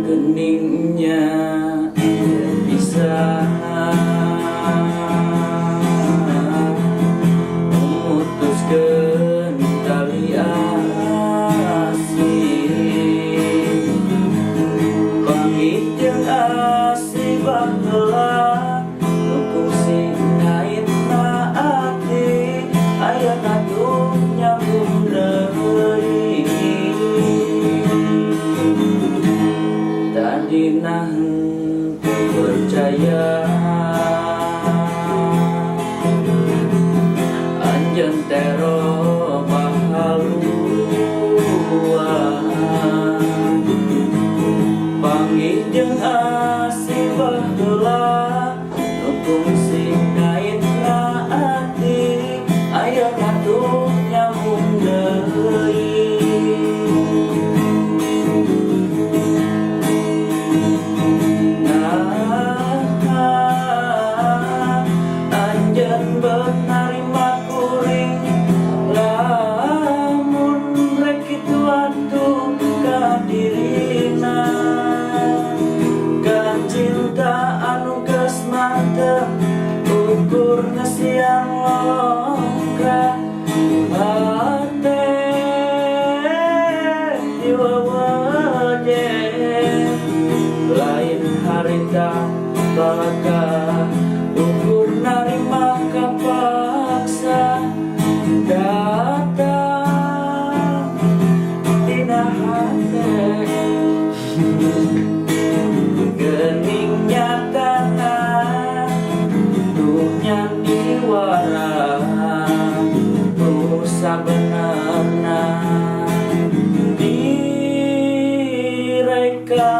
Keningnya bisa memutuskan tali asih, pamit jeung asih baheula lupung singait na ati aya katuh nyambung deui. Tadina henteu percaya anjeun tero bahaluan, panggih jeung asih baheula lupung singait na ati aya katuh nyambung deui. Anjeun beut narima kuring lamun rek kitu atuh ka dirina, ka cinta anu geus mantep ukurna siang longkra hate diwawajen lain harita baka ukur narima kapaksa datang tina hate. Geuning nyatana dunya diwara nu sabenerna direka